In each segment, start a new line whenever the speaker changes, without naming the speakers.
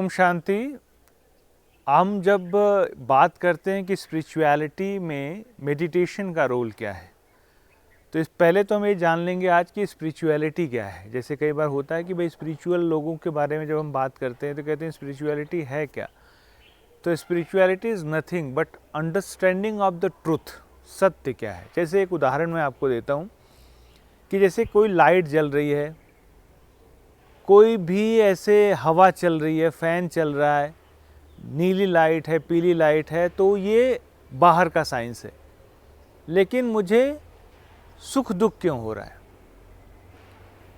ओम शांति। हम जब बात करते हैं कि स्पिरिचुअलिटी में मेडिटेशन का रोल क्या है, तो इस पहले तो हम ये जान लेंगे आज की स्पिरिचुअलिटी क्या है। जैसे कई बार होता है कि भाई स्पिरिचुअल लोगों के बारे में जब हम बात करते हैं तो कहते हैं स्पिरिचुअलिटी है क्या। तो spirituality is nothing but understanding of the truth. सत्य क्या है। जैसे एक उदाहरण मैं आपको देता हूँ कि जैसे कोई लाइट जल रही है, कोई भी ऐसे हवा चल रही है, फ़ैन चल रहा है, नीली लाइट है, पीली लाइट है, तो ये बाहर का साइंस है। लेकिन मुझे सुख दुख क्यों हो रहा है,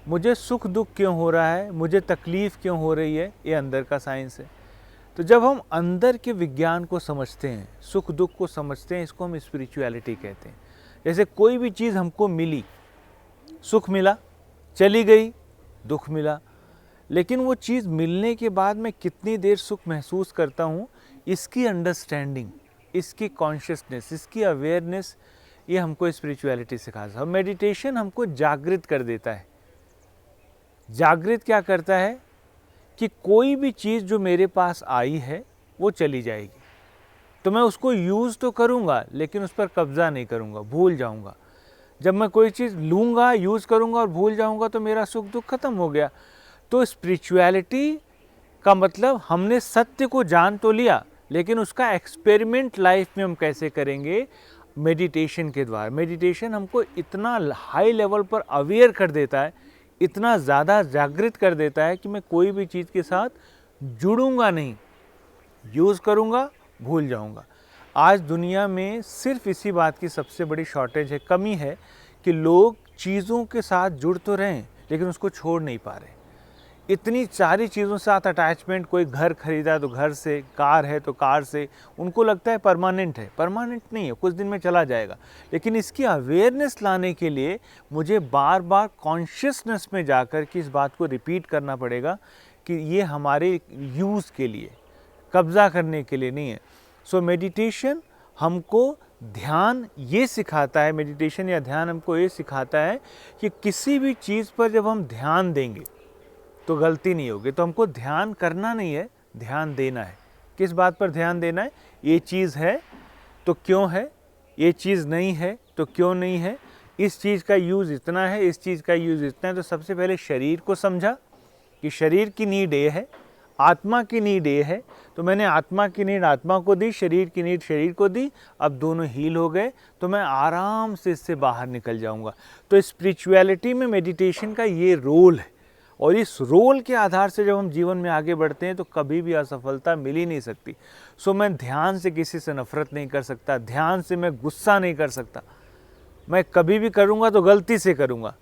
मुझे सुख दुख क्यों हो रहा है, मुझे तकलीफ़ क्यों हो रही है, ये अंदर का साइंस है। तो जब हम अंदर के विज्ञान को समझते हैं, सुख दुख को समझते हैं, इसको हम स्पिरिचुअलिटी कहते हैं। जैसे कोई भी चीज़ हमको मिली, सुख मिला, चली गई, दुख मिला, लेकिन वो चीज़ मिलने के बाद मैं कितनी देर सुख महसूस करता हूँ, इसकी अंडरस्टैंडिंग, इसकी कॉन्शियसनेस, इसकी अवेयरनेस, ये हमको स्पिरिचुअलिटी सिखाता है। मेडिटेशन हमको जागृत कर देता है। जागृत क्या करता है कि कोई भी चीज़ जो मेरे पास आई है वो चली जाएगी, तो मैं उसको यूज़ तो करूँगा लेकिन उस पर कब्ज़ा नहीं करूँगा, भूल जाऊँगा। जब मैं कोई चीज़ लूँगा, यूज़ करूँगा और भूल जाऊँगा तो मेरा सुख दुख खत्म हो गया। तो स्पिरिचुअलिटी का मतलब हमने सत्य को जान तो लिया, लेकिन उसका एक्सपेरिमेंट लाइफ में हम कैसे करेंगे, मेडिटेशन के द्वारा। मेडिटेशन हमको इतना हाई लेवल पर अवेयर कर देता है, इतना ज़्यादा जागृत कर देता है कि मैं कोई भी चीज़ के साथ जुड़ूंगा नहीं, यूज़ करूँगा, भूल जाऊँगा। आज दुनिया में सिर्फ इसी बात की सबसे बड़ी शॉर्टेज है, कमी है कि लोग चीज़ों के साथ जुड़ तो रहें लेकिन उसको छोड़ नहीं पा रहे। इतनी सारी चीज़ों के साथ अटैचमेंट, कोई घर खरीदा तो घर से, कार है तो कार से, उनको लगता है परमानेंट है। परमानेंट नहीं है, कुछ दिन में चला जाएगा। लेकिन इसकी अवेयरनेस लाने के लिए मुझे बार बार कॉन्शियसनेस में जाकर के इस बात को रिपीट करना पड़ेगा कि ये हमारे यूज़ के लिए, कब्ज़ा करने के लिए नहीं है। सो मेडिटेशन हमको ध्यान ये सिखाता है, मेडिटेशन या ध्यान हमको ये सिखाता है कि किसी भी चीज़ पर जब हम ध्यान देंगे तो गलती नहीं होगी। तो हमको ध्यान करना नहीं है, ध्यान देना है। किस बात पर ध्यान देना है, ये चीज़ है तो क्यों है, ये चीज़ नहीं है तो क्यों नहीं है, इस चीज़ का यूज़ इतना है, इस चीज़ का यूज़ इतना है। तो सबसे पहले शरीर को समझा कि शरीर की नीड ये है, आत्मा की नीड ये है, तो मैंने आत्मा की नीड आत्मा को दी, शरीर की नीड शरीर को दी। अब दोनों हील हो गए तो मैं आराम से इससे बाहर निकल जाऊंगा। तो स्पिरिचुअलिटी में मेडिटेशन का ये रोल है, और इस रोल के आधार से जब हम जीवन में आगे बढ़ते हैं तो कभी भी असफलता मिल ही नहीं सकती। सो मैं ध्यान से किसी से नफरत नहीं कर सकता, ध्यान से मैं गुस्सा नहीं कर सकता। मैं कभी भी करूँगा तो गलती से करूँगा।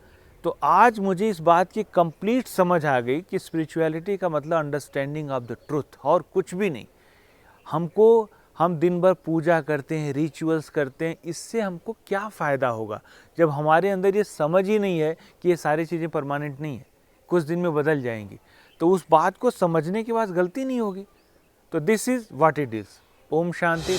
तो आज मुझे इस बात की कंप्लीट समझ आ गई कि स्पिरिचुअलिटी का मतलब अंडरस्टैंडिंग ऑफ द ट्रुथ, और कुछ भी नहीं। हम दिन भर पूजा करते हैं, रिचुअल्स करते हैं, इससे हमको क्या फ़ायदा होगा जब हमारे अंदर ये समझ ही नहीं है कि ये सारी चीज़ें परमानेंट नहीं है, कुछ दिन में बदल जाएंगी। तो उस बात को समझने के बाद गलती नहीं होगी। तो this is what it is. ओम शांति।